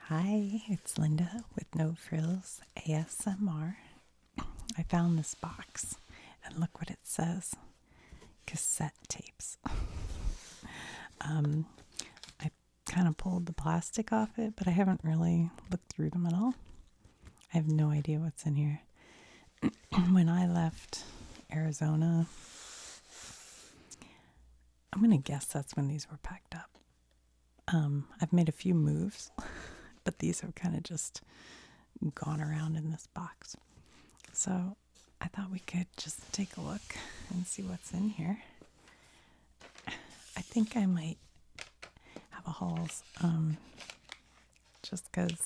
Hi, it's Linda with No Frills ASMR. I found this box and look what it says. Cassette tapes. I kind of pulled the plastic off it, but I haven't really looked through them at all. I have no idea what's in here. When I left Arizona, I'm going to guess that's when these were packed up. I've made a few moves, but these have kind of just gone around in this box. So I thought we could just take a look and see what's in here. I think I might have a hauls, just because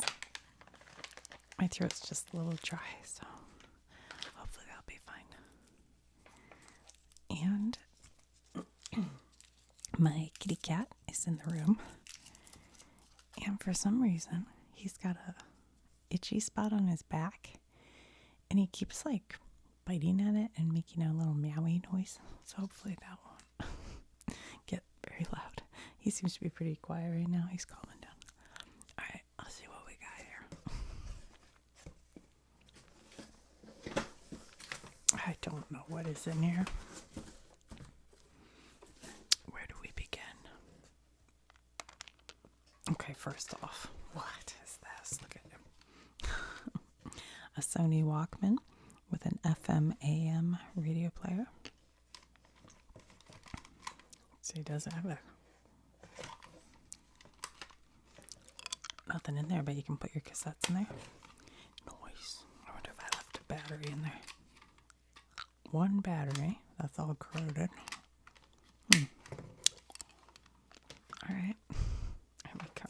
my throat's just a little dry, so hopefully that'll be fine. And my kitty cat is in the room, and for some reason he's got a itchy spot on his back, and he keeps like biting at it and making a little meowy noise, so hopefully that won't get very loud. He seems to be pretty quiet right now. He's calming down. All right, let's see what we got here. I don't know what is in here. Where do we begin? Okay, first off, what is this? Look at him. A Sony Walkman with an FM AM radio player. So he doesn't have nothing in there, but you can put your cassettes in there. Nice. I wonder if I left a battery in there. One battery. That's all corroded. Alright. Here we go.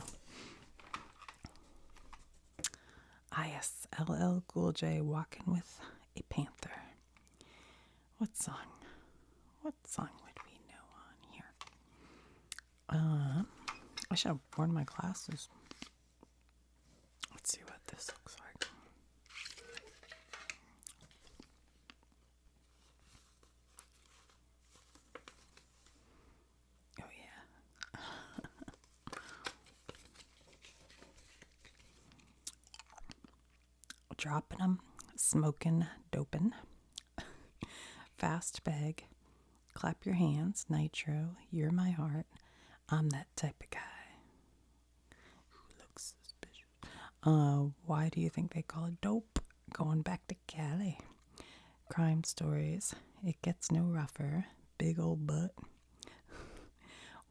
ISLL Cool J walking with a panther. What song? What song would we know on here? I should have worn my glasses. Let's see what this looks like. Oh yeah. Dropping them, smoking, doping. Fast bag, clap your hands, nitro, you're my heart. I'm that type of guy. Who looks suspicious? Why do you think they call it dope? Going back to Cali. Crime stories, it gets no rougher. Big old butt.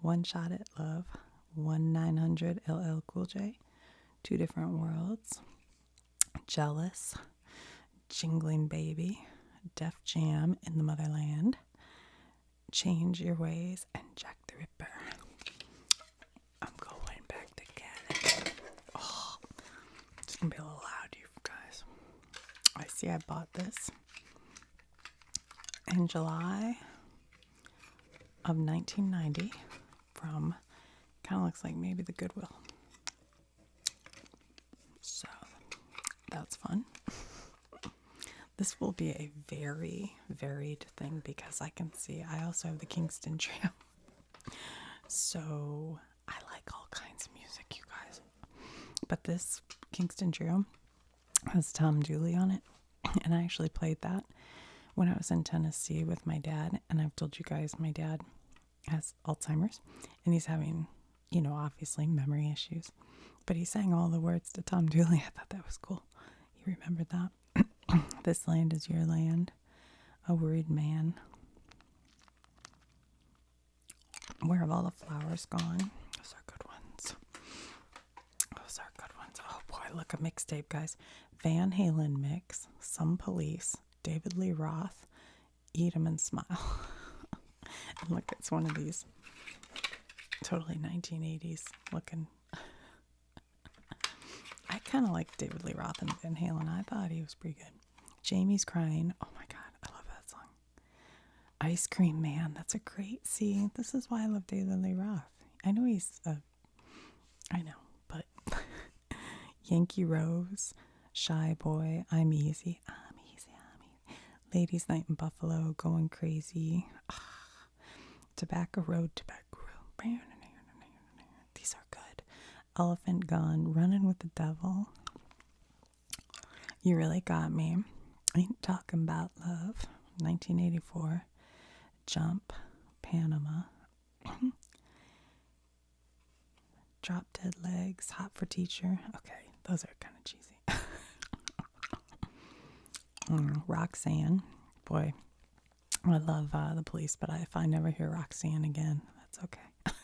One shot at love. 1-900 LL Cool J. Two different worlds. Jealous. Jingling baby. Def Jam in the motherland. Change your ways and Jack the Ripper. I'm going back to Cassette. Oh, it's gonna be a little loud, you guys. I see I bought this in July of 1990 from, kind of looks like maybe the Goodwill. So that's fun. This will be a very varied thing because I can see I also have the Kingston Trio. So I like all kinds of music, you guys. But this Kingston Trio has Tom Dooley on it. And I actually played that when I was in Tennessee with my dad. And I've told you guys my dad has Alzheimer's. And he's having, obviously memory issues. But he sang all the words to Tom Dooley. I thought that was cool. He remembered that. This land is your land. A worried man. Where have all the flowers gone? Those are good ones. Those are good ones. Oh boy, look, a mixtape, guys. Van Halen mix, Some Police, David Lee Roth, Eat 'em and Smile. And look, it's one of these totally 1980s looking. I kind of like David Lee Roth and Van Halen. I thought he was pretty good. Jamie's Crying. Oh my God, I love that song. Ice Cream Man. That's a great. See, this is why I love David Lee Roth. I know he's I know, but Yankee Rose, Shy Boy, I'm Easy. I'm Easy. Ladies Night in Buffalo, Going Crazy. Tobacco Road. These are good. Elephant Gun, Running with the Devil. You Really Got Me. Ain't Talking About Love. 1984. Jump. Panama. Drop Dead Legs. Hot for Teacher. Okay, those are kind of cheesy. Roxanne. Boy, I love The Police, but if I never hear Roxanne again, that's okay.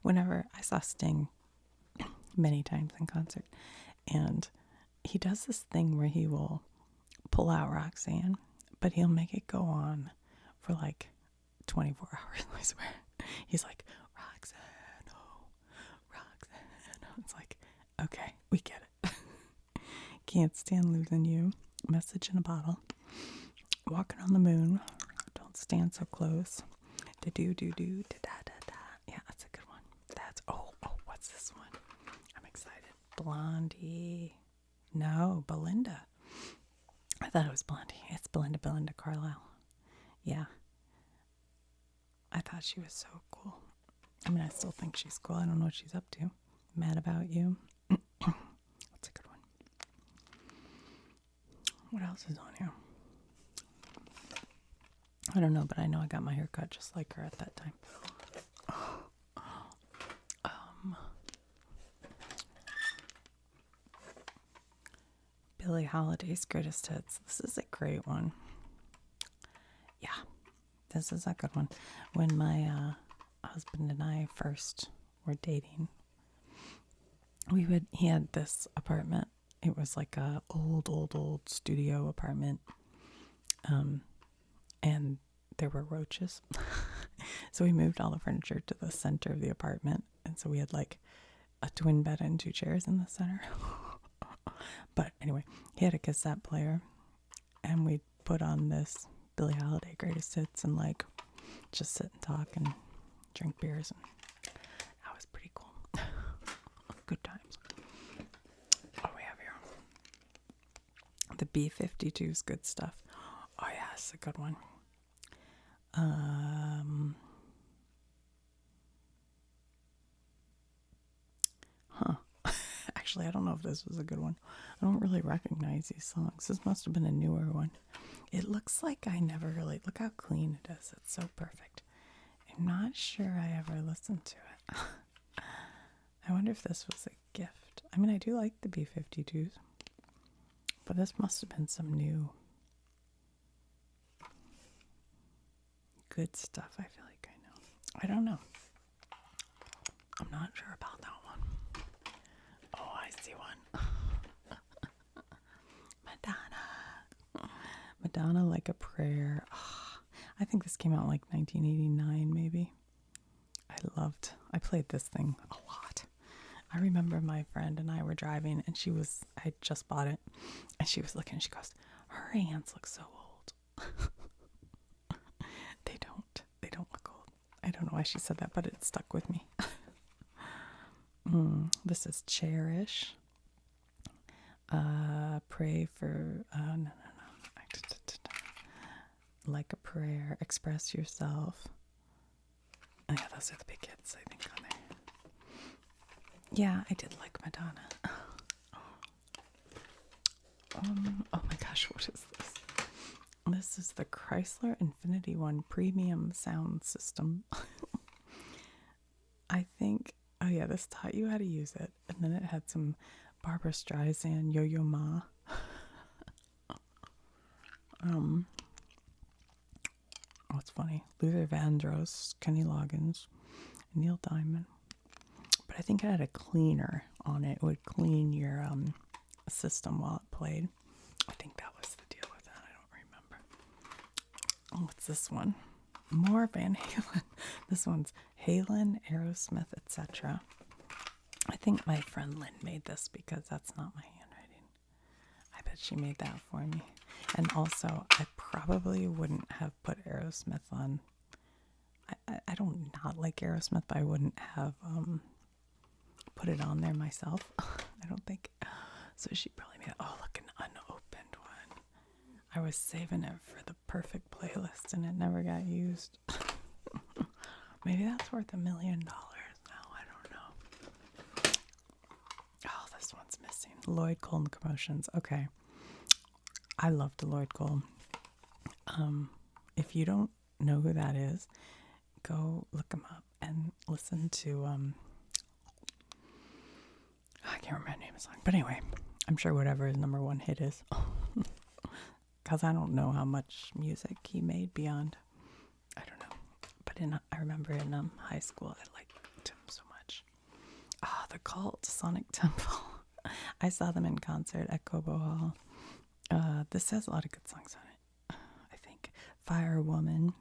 Whenever I saw Sting many times in concert, and he does this thing where he will pull out Roxanne, but he'll make it go on for like 24 hours, I swear. He's like, Roxanne, oh, Roxanne. It's like, okay, we get it. Can't Stand Losing You. Message in a Bottle. Walking on the Moon. Don't Stand So Close. Do-do-do-do. Da-da-da-da. Yeah, that's a good one. That's, what's this one? I'm excited. Blondie. No, Belinda. I thought it was Blondie. It's Belinda Carlisle. Yeah. I thought she was so cool. I mean, I still think she's cool. I don't know what she's up to. Mad About You. That's a good one. What else is on here? I don't know, but I know I got my hair cut just like her at that time. Billie Holiday's Greatest Hits. This is a great one. Yeah, this is a good one. When my husband and I first were dating, he had this apartment. It was like a old studio apartment. And there were roaches. So we moved all the furniture to the center of the apartment. And so we had like a twin bed and 2 chairs in the center. But anyway, he had a cassette player. And we put on this Billie Holiday Greatest Hits and like just sit and talk and drink beers. And that was pretty cool. Good times. Oh, we have here the B-52's Good Stuff. Oh yeah, it's a good one. Actually, I don't know if this was a good one. I don't really recognize these songs. This must have been a newer one. It looks like I never really... Look how clean it is. It's so perfect. I'm not sure I ever listened to it. I wonder if this was a gift. I mean, I do like the B-52s. But this must have been some new... Good Stuff. I feel like I know. I don't know. I'm not sure about that one. Oh, I see one. Madonna, Like a Prayer. Oh, I think this came out in like 1989, maybe. I played this thing a lot. I remember my friend and I were driving, and I just bought it, and she was looking, and she goes, her hands look so old. They don't look old. I don't know why she said that, but it stuck with me. This is Cherish. Pray for, no. Like a Prayer. Express Yourself. Oh, yeah, those are the big hits, I think, on there. Yeah, I did like Madonna. Oh my gosh, what is this? This is the Chrysler Infinity One Premium Sound System. I think, oh yeah, this taught you how to use it. And then it had some Barbra Streisand, Yo-Yo Ma. What's funny? Luther Vandross, Kenny Loggins, Neil Diamond. But I think it had a cleaner on it. It would clean your system while it played. I think that was the deal with that. I don't remember. Oh, what's this one? More Van Halen. This one's Halen, Aerosmith, etc. I think my friend Lynn made this because that's not my handwriting. I bet she made that for me. And also, I probably wouldn't have put Aerosmith on. I don't not like Aerosmith, but I wouldn't have put it on there myself. I don't think. So she probably made it. Oh, look, an unopened one. I was saving it for the perfect playlist, and it never got used. Maybe that's worth $1 million now. I don't know. one's missing. Lloyd Cole and Commotions. Okay. I loved Lloyd Cole. If you don't know who that is, go look him up and listen to, I can't remember the name of the song. But anyway, I'm sure whatever his number one hit is. Because I don't know how much music he made beyond, I don't know. But I remember in high school, I liked him so much. The Cult, Sonic Temple. I saw them in concert at Cobo Hall. This has a lot of good songs on it, I think. Fire Woman,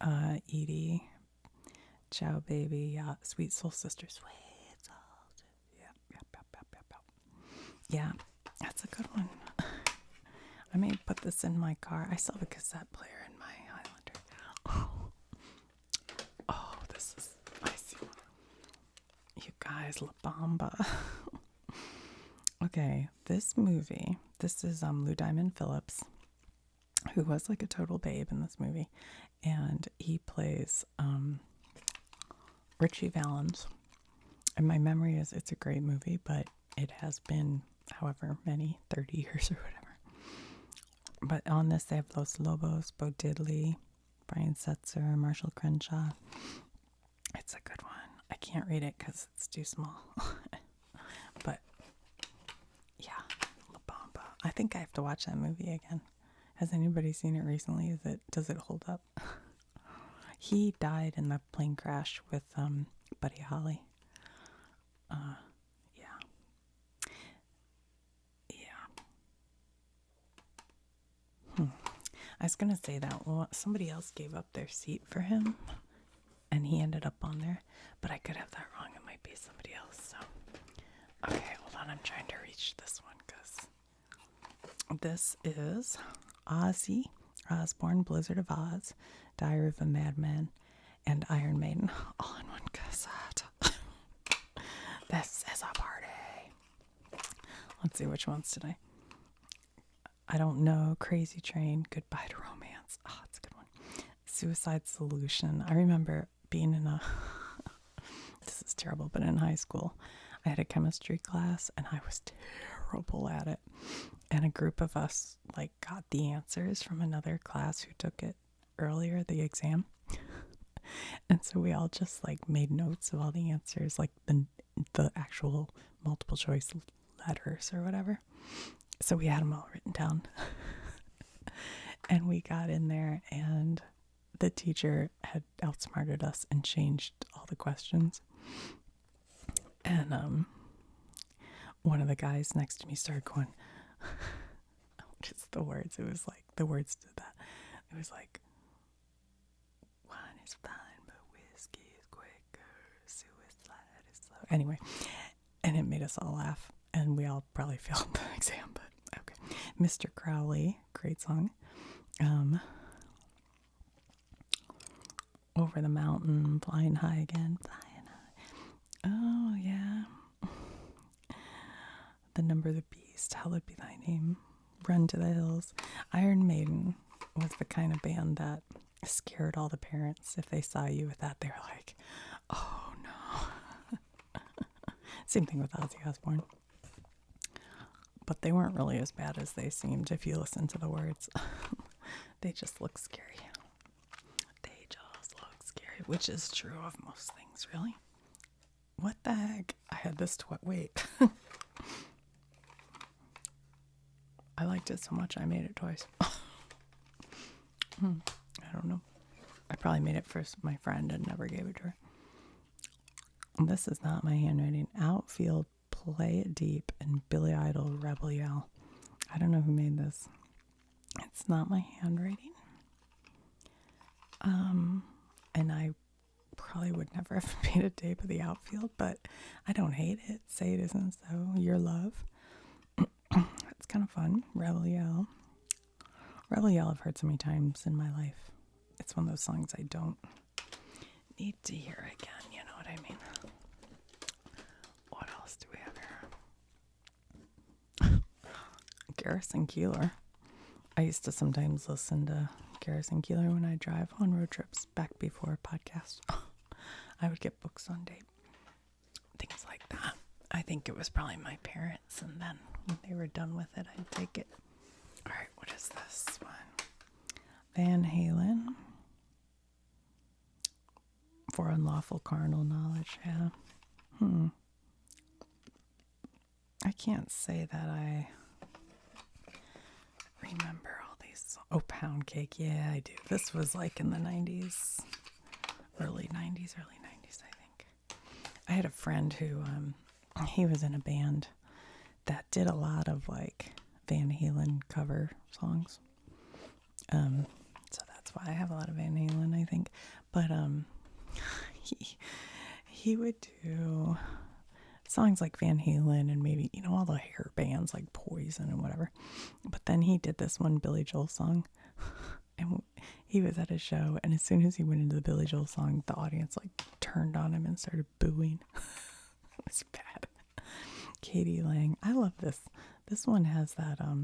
Edie, Ciao Baby, Sweet Soul Sister, Sweet Soul. Yeah, that's a good one. I may put this in my car. I still have a cassette player in my Highlander. Oh, this is, I see one. You guys, La Bamba. Okay, this movie, this is Lou Diamond Phillips, who was like a total babe in this movie, and he plays Richie Valens. And my memory is it's a great movie, but it has been however many, 30 years or whatever. But on this, they have Los Lobos, Bo Diddley, Brian Setzer, Marshall Crenshaw. It's a good one. I can't read it because it's too small. But yeah, La Bamba. I think I have to watch that movie again. Has anybody seen it recently? Does it hold up? He died in the plane crash with Buddy Holly. Yeah. I was going to say that somebody else gave up their seat for him and he ended up on there, but I could have that wrong. It might be somebody else. So, okay, hold on. I'm trying to reach this one because this is Ozzy Osbourne, Blizzard of Oz, Diary of a Madman, and Iron Maiden all in one cassette. This is a party. Let's see which ones today. I don't know. Crazy Train, Goodbye to Romance. Oh, that's a good one. Suicide Solution. I remember being in this is terrible, but in high school, I had a chemistry class and I was terrible at it. And a group of us like got the answers from another class who took it earlier, the exam. And so we all just like made notes of all the answers, like the actual multiple choice letters or whatever. So we had them all written down. And we got in there and the teacher had outsmarted us and changed all the questions. And one of the guys next to me started going, what is the words? It was like, the words to that. It was like, wine is fine, but whiskey is quicker. Suicide is slow. Anyway, and it made us all laugh. And we all probably failed the exam, but okay. Mr. Crowley, great song. Over the Mountain, Flying High Again, Flying High. Oh, yeah. The Number of the Beast, Hallowed Be Thy Name, Run to the Hills. Iron Maiden was the kind of band that scared all the parents. If they saw you with that, they were like, oh, no. Same thing with Ozzy Osbourne. But they weren't really as bad as they seemed if you listen to the words. They just look scary. They just look scary, which is true of most things, really. What the heck? I had this wait. I liked it so much I made it twice. I don't know. I probably made it for my friend and never gave it to her. This is not my handwriting. Outfield, Play It Deep, and Billy Idol, Rebel Yell. I don't know who made this. It's not my handwriting. And I probably would never have made a tape of the Outfield, but I don't hate it. Say It Isn't So, Your Love. It's kind of fun. Rebel Yell. Rebel Yell I've heard so many times in my life. It's one of those songs I don't need to hear again, you know what I mean? What else do we have here? Garrison Keillor. I used to sometimes listen to Garrison Keillor when I drive on road trips back before podcasts. I would get books on tape. Things like that. I I think it was probably my parents, and then when they were done with it, I'd take it. All right, what is this one? Van Halen. For unlawful carnal knowledge, yeah. I can't say that I remember all these. Oh, Pound Cake, yeah, I do. This was like in the 90s, early 90s, I think. I had a friend who, he was in a band that did a lot of like Van Halen cover songs. So that's why I have a lot of Van Halen, I think. But he would do songs like Van Halen and maybe, all the hair bands like Poison and whatever. But then he did this one Billy Joel song. And he was at a show, and as soon as he went into the Billy Joel song, the audience like turned on him and started booing. It was bad. Katie Lang. I love this. This one has that, I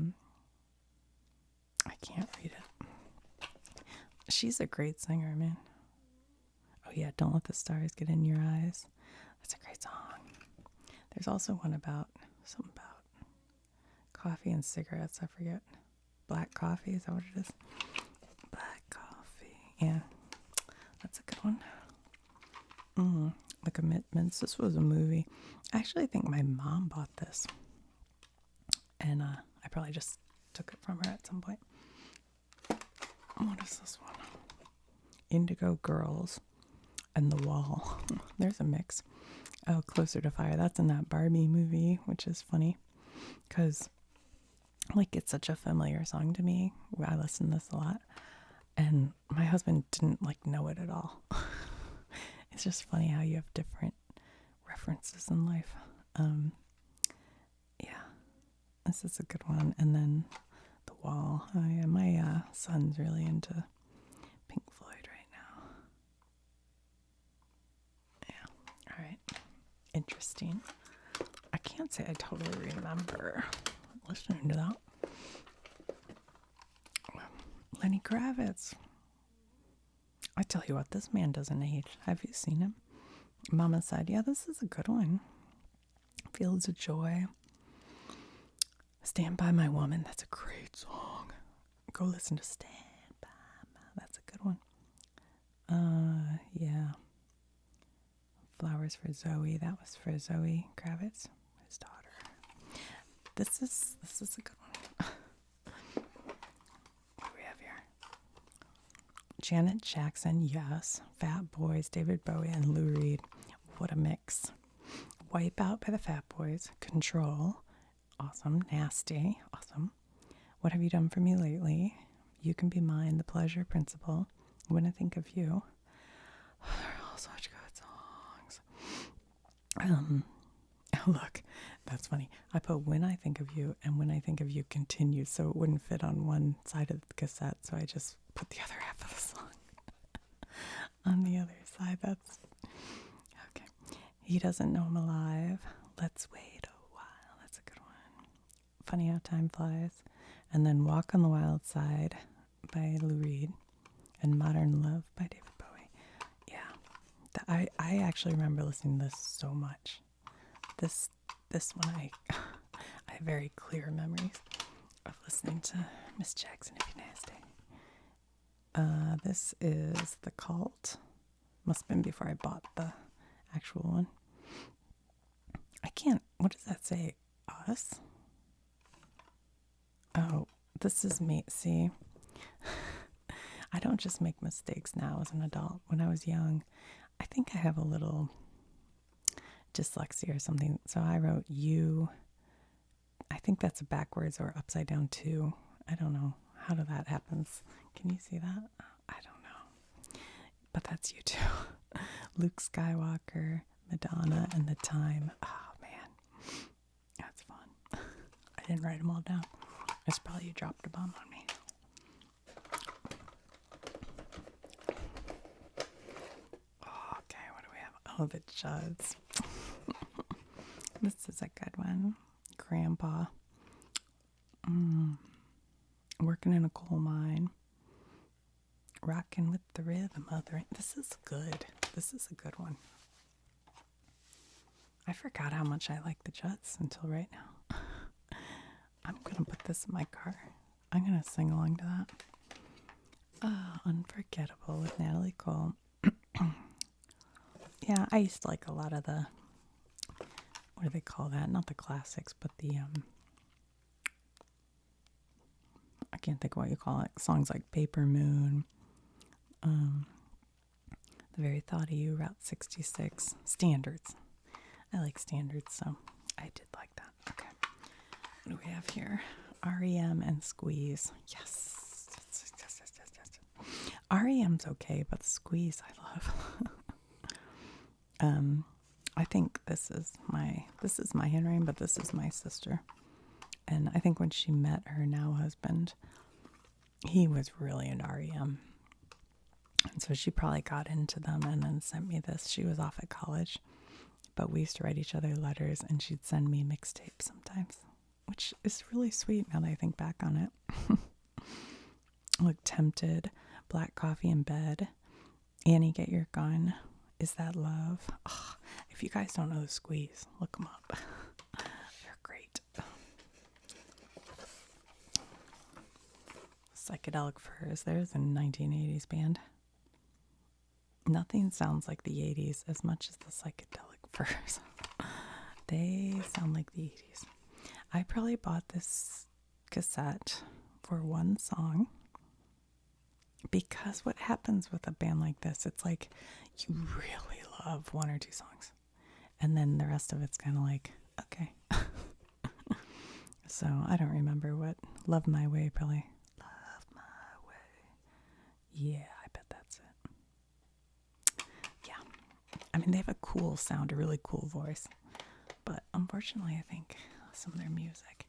can't read it. She's a great singer, man. Oh yeah, Don't Let the Stars Get in Your Eyes. That's a great song. There's also one about, something about coffee and cigarettes. I forget. Black coffee, is that what it is? Black coffee. Yeah, that's a good one. The Commitments. This was a movie. I actually think my mom bought this. And I probably just took it from her at some point. What is this one? Indigo Girls and The Wall. There's a mix. Oh, Closer to Fire. That's in that Barbie movie, which is funny. Because, like, it's such a familiar song to me. I listen to this a lot. And my husband didn't, know it at all. It's just funny how you have different references in life. Yeah. This is a good one. And then The Wall. Oh, yeah, my son's really into Pink Floyd right now. Yeah. All right. Interesting. I can't say I totally remember listening to that. Lenny Kravitz. I tell you what, this man doesn't age. Have you seen him? Mama said, yeah, this is a good one. Fields of Joy. Stand By My Woman. That's a great song. Go listen to Stand By My. That's a good one. Yeah. Flowers for Zoe. That was for Zoe Kravitz, his daughter. This is a good one. What do we have here? Janet Jackson, yes. Fat Boys, David Bowie, and Lou Reed. What a mix. Wipe Out by the Fat Boys. Control. Awesome. Nasty. Awesome. What Have You Done For Me Lately? You Can Be Mine. The Pleasure Principle. When I Think of You. They're all such good songs. Look, that's funny. I put When I Think of You and When I Think of You continues, so it wouldn't fit on one side of the cassette, so I just put the other half of the song on the other side. That's okay. He Doesn't Know I'm Alive. Let's Wait a While. That's a good one. Funny How Time Flies. And then Walk on the Wild Side by Lou Reed and Modern Love by David Bowie. Yeah. I actually remember listening to this so much. This one I have very clear memories of listening to Miss Jackson If You Nasty. This is The Cult. Must have been before I bought the actual one. I can't, what does that say? Us? Oh, this is me. See, I don't just make mistakes now as an adult. When I was young, I think I have a little dyslexia or something. So I wrote you. I think that's backwards or upside down too. I don't know how that happens. Can you see that? I don't know. But that's you too. Luke Skywalker, Madonna, and The Time. Oh man, that's fun. I didn't write them all down. It's probably you dropped a bomb on me. Okay, what do we have? Oh, the Judds. This is a good one. Grandpa. Working in a coal mine. Rocking with the rhythm of the rain. This is good. This is a good one. I forgot how much I like the Jets until right now. I'm going to put this in my car. I'm going to sing along to that. Unforgettable with Natalie Cole. Yeah, I used to like a lot of the, what do they call that? Not the classics, but the, I can't think of what you call it. Songs like Paper Moon, The Very Thought of You, Route 66, Standards. I like standards, so I did like that. Okay. What do we have here? REM and Squeeze. Yes. REM's okay, but Squeeze I love. I think this is my handwriting, but this is my sister. And I think when she met her now husband, he was really into REM. And so she probably got into them and then sent me this. She was off at college, but we used to write each other letters, and she'd send me mixtapes sometimes, which is really sweet now that I think back on it. Look, Tempted, Black Coffee in Bed, Annie, Get Your Gun, Is That Love? Oh, if you guys don't know the Squeeze, look them up. They're great. Psychedelic Furs, there's a 1980s band. Nothing sounds like the 80s as much as the Psychedelic Furs. They sound like the 80s. I probably bought this cassette for one song, because what happens with a band like this, it's like you really love one or two songs, and then the rest of it's kind of like, okay. So I don't remember what. Love My Way, probably. Love My Way. Yeah, I bet that's it. Yeah. I mean, they have a cool sound, a really cool voice. But unfortunately, I think some of their music.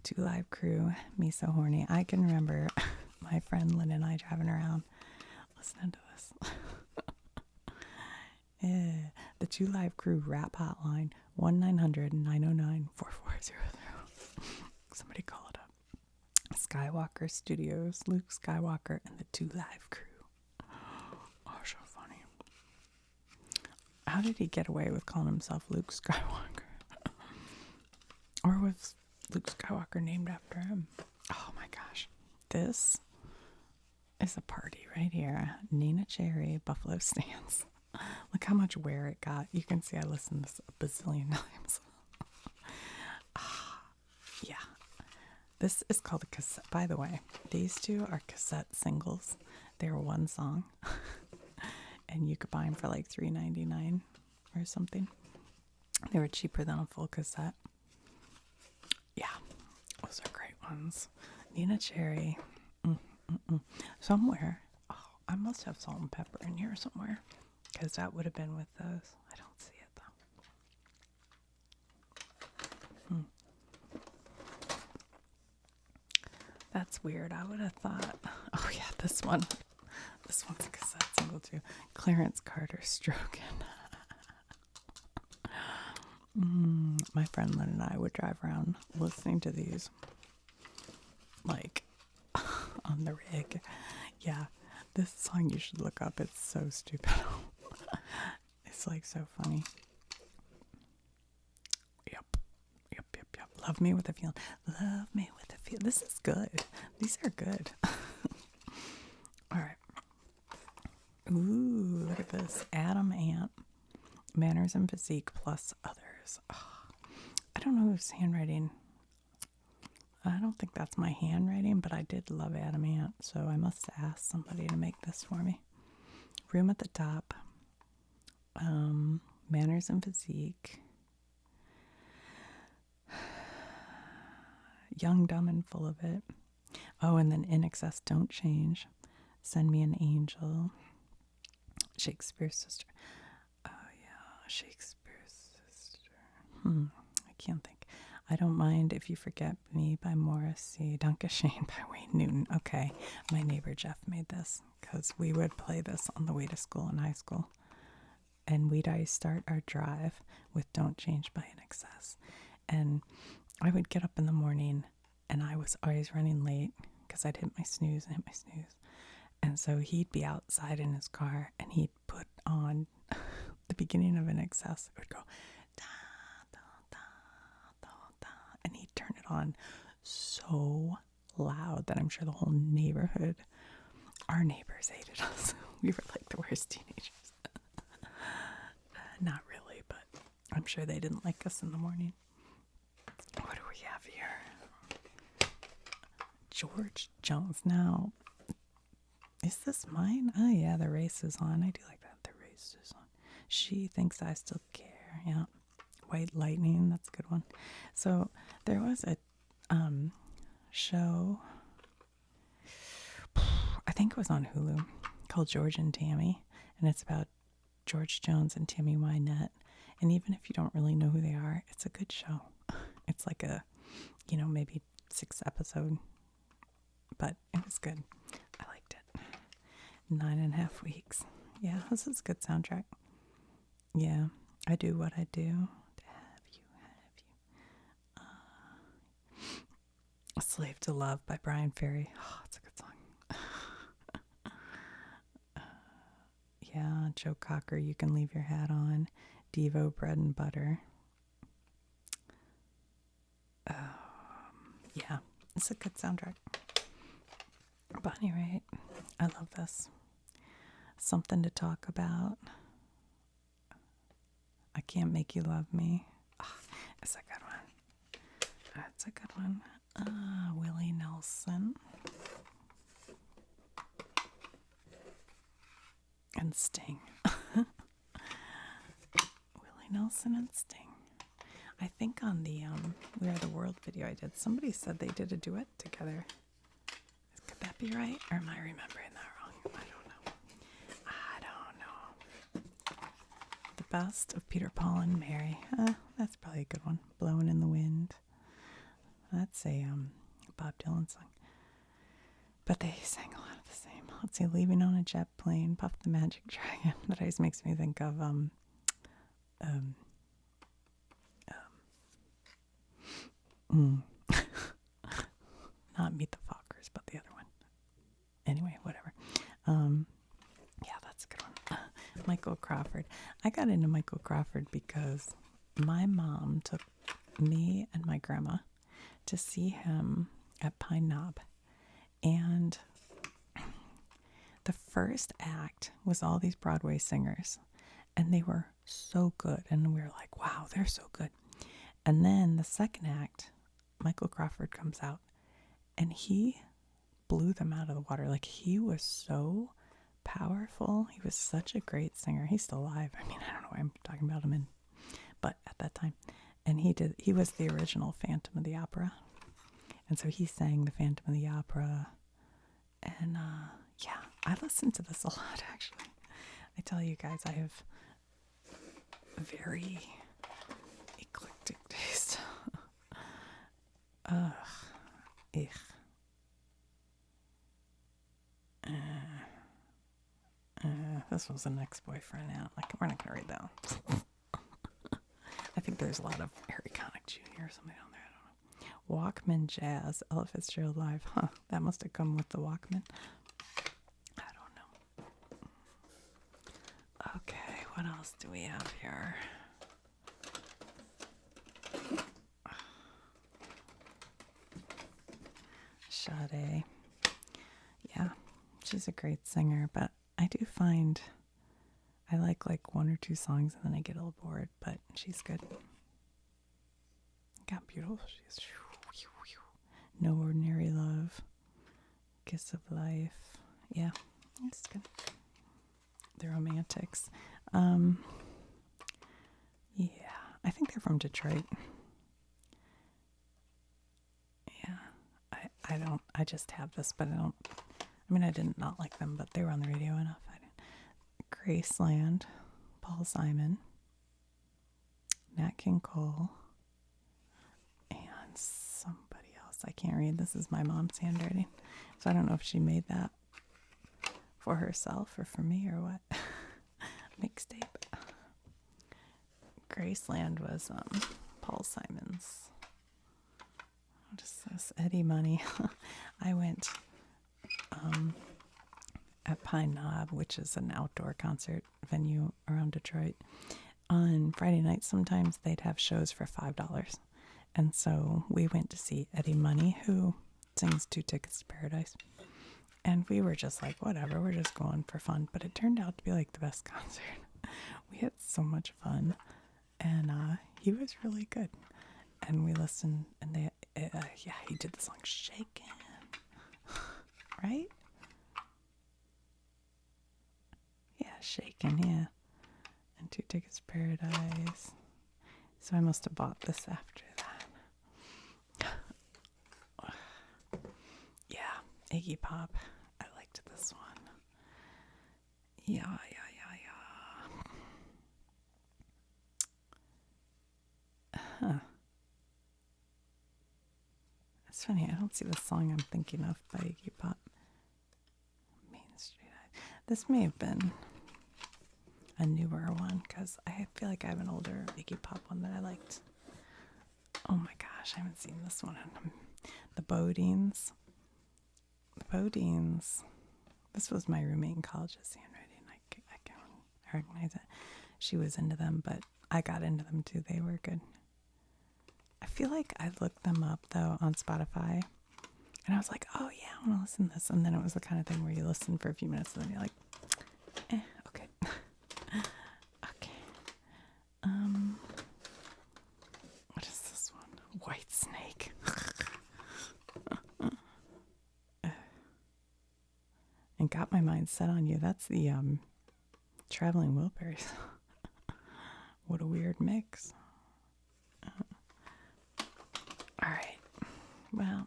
Two Live Crew, Me So Horny. I can remember my friend Lynn and I driving around listening to this. Yeah. The Two Live Crew rap hotline, 1-900-909-4400. Somebody call it up. Skywalker Studios, Luke Skywalker and the Two Live Crew. Oh, so funny. How did he get away with calling himself Luke Skywalker? Or was Luke Skywalker named after him? Oh my gosh. This is a party right here. Nina Cherry, Buffalo Stance. Look how much wear it got. You can see I listened to this a bazillion times. Yeah. This is called a cassette. By the way, these two are cassette singles. They're one song. And you could buy them for like $3.99 or something. They were cheaper than a full cassette. Yeah, those are great ones. Nina Cherry. Somewhere. Oh, I must have Salt and Pepper in here somewhere, because that would have been with those. I don't see it though. That's weird. I would have thought. Oh yeah, this one. This one's a cassette single too. Clarence Carter, Stroking. My friend Lynn and I would drive around listening to these, like, on the rig. Yeah, this song you should look up. It's so stupid. It's like so funny. Yep. Love Me With a Feeling. Love Me With a Feeling. This is good. These are good. All right. Ooh, look at this. Adam Ant. Manners and Physique plus others. Oh, I don't know whose handwriting. I don't think that's my handwriting, but I did love Adam Ant, so I must ask somebody to make this for me. Room at the Top. Manners and Physique. Young, Dumb, and Full of It. Oh, and then In Excess, Don't Change. Send Me an Angel. Shakespeare's Sister. Oh, yeah, Shakespeare's Sister. I can't think. I Don't Mind If You Forget Me by Morrissey. Dankeschön by Wayne Newton. Okay, my neighbor Jeff made this because we would play this on the way to school in high school. And we'd always start our drive with Don't Change by In Excess. And I would get up in the morning and I was always running late because I'd hit my snooze. And so he'd be outside in his car and he'd put on the beginning of In Excess. It would go, on so loud that I'm sure the whole neighborhood, our neighbors hated us. We were like the worst teenagers. Not really, but I'm sure they didn't like us in the morning. What do we have here? George Jones. Now, is this mine? Oh, yeah, the race is on. I do like that. The race is on. She thinks I still care. Yeah. White Lightning. That's a good one. So there was a show, I think it was on Hulu, called George and Tammy. And it's about George Jones and Tammy Wynette. And even if you don't really know who they are, it's a good show. It's like a, maybe 6 episode, but it was good. I liked it. 9.5 weeks. Yeah, this is a good soundtrack. Yeah, I do what I do to have you. A Slave to Love by Brian Ferry. Oh, it's a good song. Yeah, Joe Cocker, You Can Leave Your Hat On. Devo, Bread and Butter. Yeah, it's a good soundtrack. But anyway, I love this. Something to Talk About. I Can't Make You Love Me. Oh, it's a good one. That's a good one. Willie Nelson. And Sting. Willie Nelson and Sting. I think on the We Are the World video I did, somebody said they did a duet together. Could that be right? Or am I remembering that wrong? I don't know. The Best of Peter, Paul, and Mary. That's probably a good one. Blowing in the Wind. That's a Bob Dylan song. But they sang a lot of the same. Let's see, Leaving on a Jet Plane, Puff the Magic Dragon. That always makes me think of not Meet the Fockers, but the other one. Anyway, whatever. Yeah, that's a good one. Michael Crawford. I got into Michael Crawford because my mom took me and my grandma to see him at Pine Knob. And the first act was all these Broadway singers. And they were so good. And we were like, wow, they're so good. And then the second act, Michael Crawford comes out. And he blew them out of the water. Like, he was so powerful. He was such a great singer. He's still alive. I mean, I don't know why I'm talking about him but at that time. And he was the original Phantom of the Opera. And so he sang the Phantom of the Opera. And yeah, I listen to this a lot, actually. I tell you guys, I have a very eclectic taste. Ich. This was an ex-boyfriend now. Like, we're not going to read that. I think there's a lot of Harry Connick Jr. or something on there. I don't know. Walkman Jazz, Ella Fitzgerald Live. Huh, that must have come with the Walkman. I don't know. Okay, what else do we have here? Sade. Yeah, she's a great singer, but I do find I like 1 or 2 songs and then I get a little bored, but she's good. God, beautiful she is. No Ordinary Love. Kiss of Life. Yeah, it's good. The Romantics. Yeah, I think they're from Detroit. Yeah, I just have this, but I did not like them, but they were on the radio enough. Graceland, Paul Simon, Nat King Cole, and somebody else. I can't read. This is my mom's handwriting, so I don't know if she made that for herself or for me or what. Mixtape. Graceland was Paul Simon's. What is this? Eddie Money. I went at Pine Knob, which is an outdoor concert venue around Detroit. On Friday nights, sometimes they'd have shows for $5. And so we went to see Eddie Money, who sings Two Tickets to Paradise. And we were just like, whatever, we're just going for fun. But it turned out to be like the best concert. We had so much fun. And he was really good. And we listened, and he did the song Shakin'. Right? Yeah, Shakin', yeah. And Two Tickets to Paradise. So I must have bought this after that. Yeah, Iggy Pop. I liked this one. Yeah. Huh. It's funny, I don't see the song I'm thinking of by Iggy Pop. Main Street Eyes. This may have been a newer one, because I feel like I have an older Iggy Pop one that I liked. Oh my gosh, I haven't seen this one. The Bodines. The Bodines. This was my roommate in college's handwriting. I can recognize it. She was into them, but I got into them too. They were good. I feel like I looked them up, though, on Spotify. And I was like, oh, yeah, I want to listen to this. And then it was the kind of thing where you listen for a few minutes and then you're like, okay. Okay. What is this one? White Snake. And Got My Mind Set on You. That's the Traveling Wilburys. What a weird mix. All right. Well,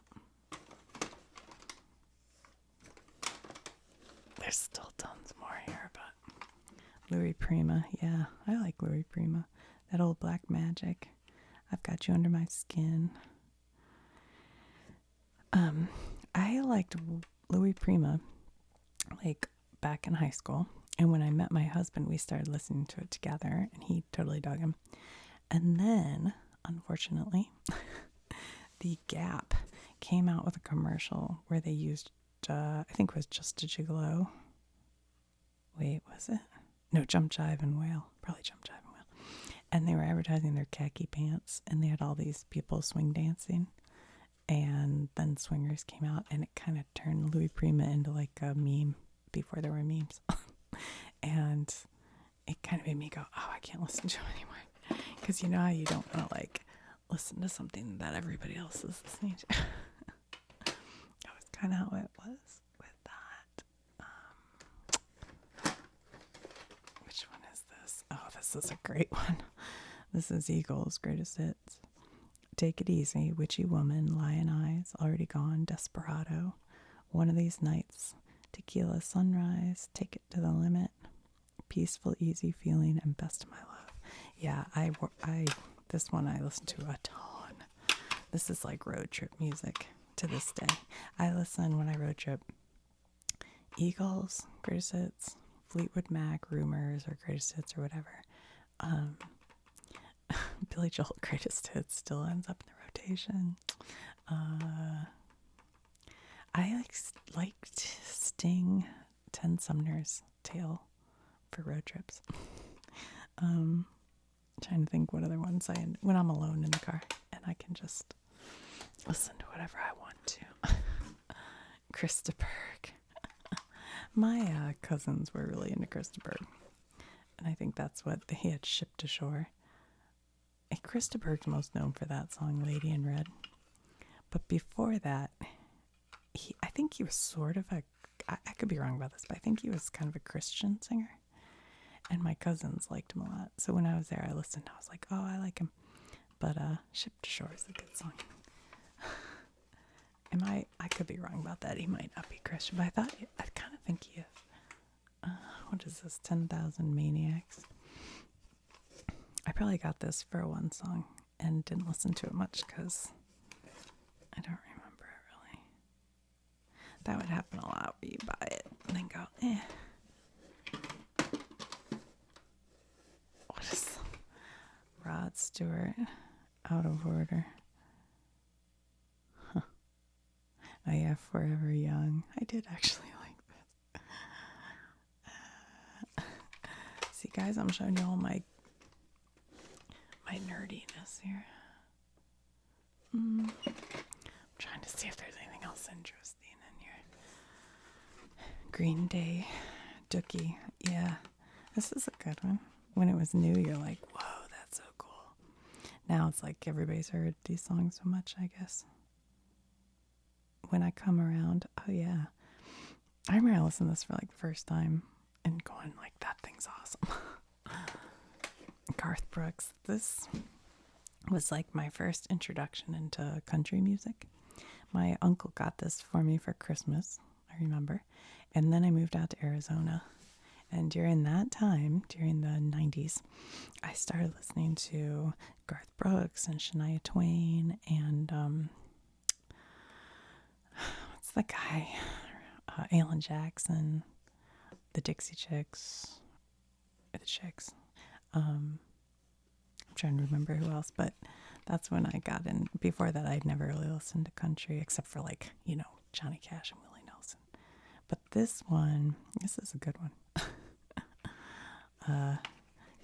there's still tons more here, but Louis Prima. Yeah, I like Louis Prima. That old Black Magic. I've Got You Under My Skin. I liked Louis Prima like back in high school. And when I met my husband, we started listening to it together, and he totally dug him. And then, unfortunately, the Gap came out with a commercial where they used, I think it was Just a Gigolo. Wait, was it? No, Jump, Jive, and Wail. Probably Jump, Jive, and Wail. And they were advertising their khaki pants, and they had all these people swing dancing. And then Swingers came out, and it kind of turned Louis Prima into like a meme before there were memes. And it kind of made me go, oh, I can't listen to him anymore. Because you know how you don't want to like listen to something that everybody else is listening to. That was kind of how it was with that. Which one is this? Oh, this is a great one. This is Eagles' Greatest Hits. Take It Easy, Witchy Woman, Lion Eyes, Already Gone, Desperado, One of These Nights, Tequila Sunrise, Take It to the Limit, Peaceful, Easy Feeling, and Best of My Love. Yeah, this one I listen to a ton. This is like road trip music to this day. I listen when I road trip. Eagles, Greatest Hits, Fleetwood Mac, Rumors, or Greatest Hits, or whatever. Billy Joel Greatest Hits still ends up in the rotation. I liked Sting, Ten Sumner's Tale for road trips. Trying to think what other ones when I'm alone in the car and I can just listen to whatever I want to. Krista Berg. My cousins were really into Krista Berg, and I think that's what he had shipped ashore. Krista Berg's most known for that song, Lady in Red. But before that, I think he was sort of I could be wrong about this, but I think he was kind of a Christian singer. And my cousins liked him a lot. So when I was there, I listened. I was like, oh, I like him. But Shipped Ashore is a good song. I could be wrong about that. He might not be Christian, but I kind of think he is. What is this? 10,000 Maniacs. I probably got this for one song and didn't listen to it much because I don't remember it really. That would happen a lot where you buy it and then go, eh. What is Rod Stewart? Out of Order. Huh. Oh yeah, Forever Young. I did actually like this. See guys, I'm showing you all my nerdiness here. Send Justine in here. Green Day, Dookie. Yeah, this is a good one. When it was new, you're like, whoa, that's so cool. Now it's like everybody's heard these songs so much, I guess. When I Come Around, oh yeah. I remember I listened to this for like the first time and going like, that thing's awesome. Garth Brooks. This was like my first introduction into country music. My uncle got this for me for Christmas, I remember. And then I moved out to Arizona. And during that time, during the 90s, I started listening to Garth Brooks and Shania Twain and what's the guy? Alan Jackson, the Dixie Chicks, or the Chicks. I'm trying to remember who else, but that's when I got in. Before that, I'd never really listened to country except for like, Johnny Cash and Willie Nelson. But this is a good one.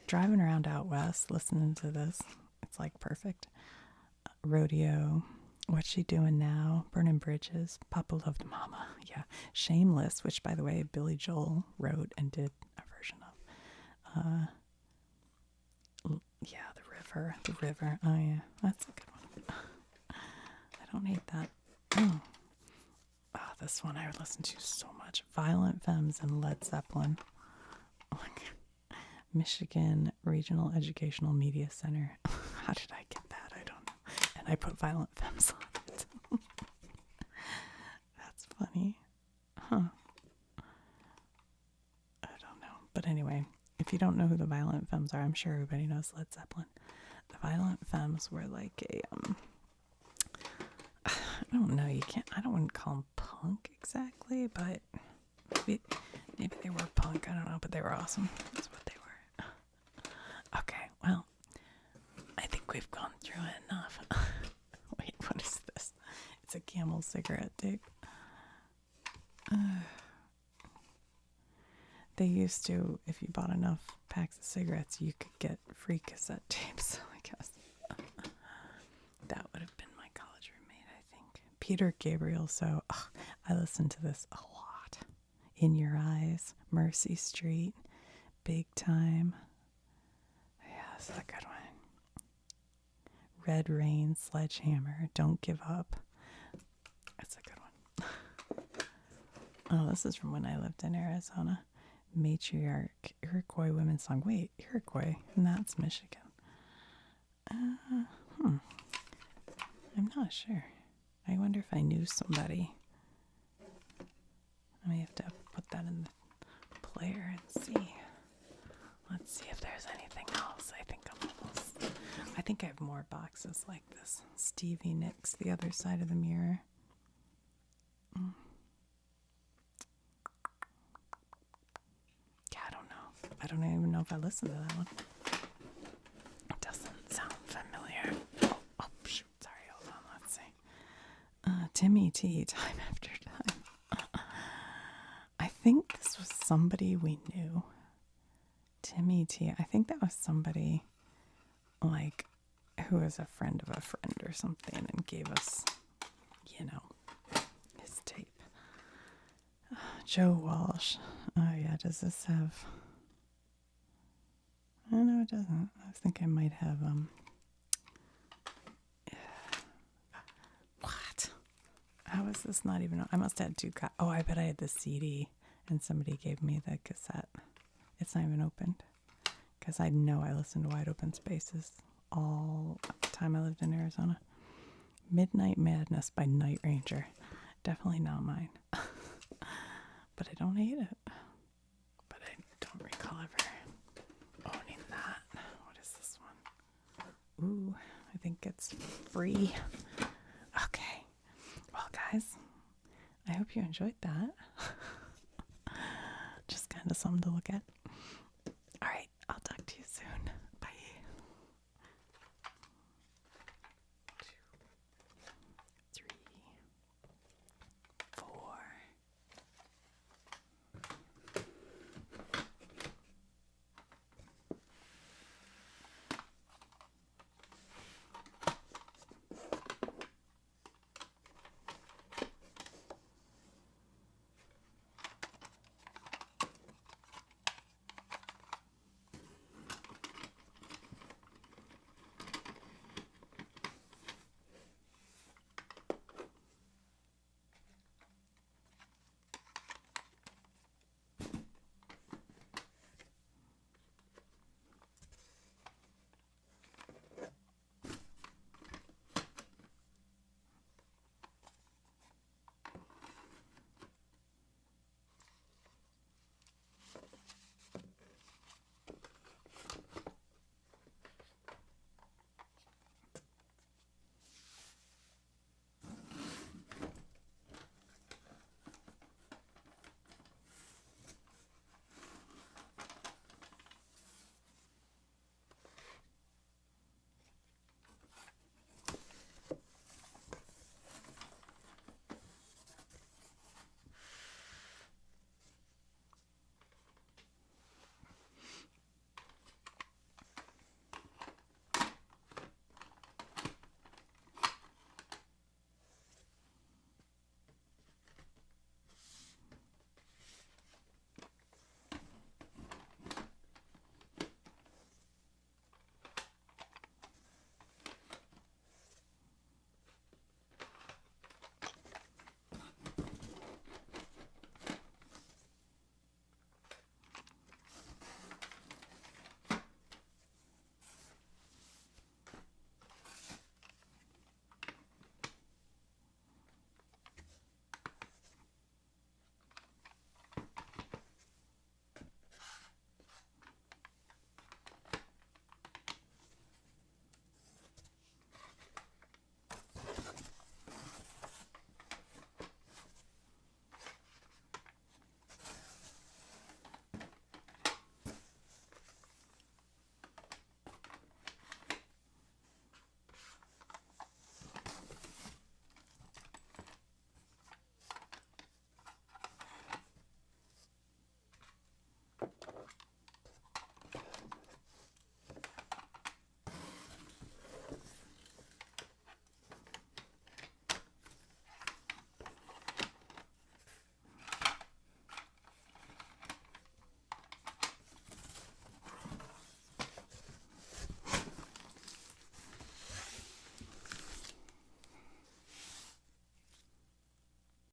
Driving around out west, listening to this, it's like perfect. Rodeo, What's She Doing Now, Burning Bridges, Papa Loved Mama, yeah. Shameless, which by the way, Billy Joel wrote and did a version of. Yeah, The River, oh yeah, that's a good one. I don't hate that. Oh, this one I would listen to so much. Violent Femmes and Led Zeppelin. Michigan Regional Educational Media Center. How did I get that? I don't know. And I put Violent Femmes on it. That's funny. Huh. I don't know. But anyway, if you don't know who the Violent Femmes are, I'm sure everybody knows Led Zeppelin. The Violent Femmes were like a, I don't know, I don't want to call them punk exactly, but maybe they were punk. I don't know, but they were awesome. That's what they were. Okay, well, I think we've gone through it enough. Wait, what is this? It's a Camel cigarette tape. They used to, if you bought enough packs of cigarettes, you could get free cassette tapes, I guess. That would have been my college roommate, I think. Peter Gabriel, so I listened to this a lot. In Your Eyes, Mercy Street, Big Time. Yeah, this is a good one. Red Rain, Sledgehammer, Don't Give Up. That's a good one. Oh, this is from when I lived in Arizona. Matriarch, Iroquois women's song. Wait, Iroquois, and that's Michigan. I'm not sure. I wonder if I knew somebody. I may have to put that in the player and see. Let's see if there's anything else. I think I have more boxes like this. Stevie Nicks, The Other Side of the Mirror. Yeah, I don't know. I don't even know if I listened to that one. It doesn't sound familiar. Oh, shoot. Sorry, hold on. Let's see. Timmy T, Time After Time. I think this was somebody we knew. Timmy T. I think that was somebody like who was a friend of a friend or something and gave us, his tape. Joe Walsh. Oh yeah, does this have... Oh, no, it doesn't. I think I might have, What? How is this not even... I must have had two... Oh, I bet I had the CD and somebody gave me the cassette. It's not even opened. Because I know I listened to Wide Open Spaces all the time I lived in Arizona. Midnight Madness by Night Ranger. Definitely not mine. But I don't hate it. But I don't recall ever owning that. What is this one? Ooh, I think it's free. Okay. Well, guys, I hope you enjoyed that. Just kind of something to look at.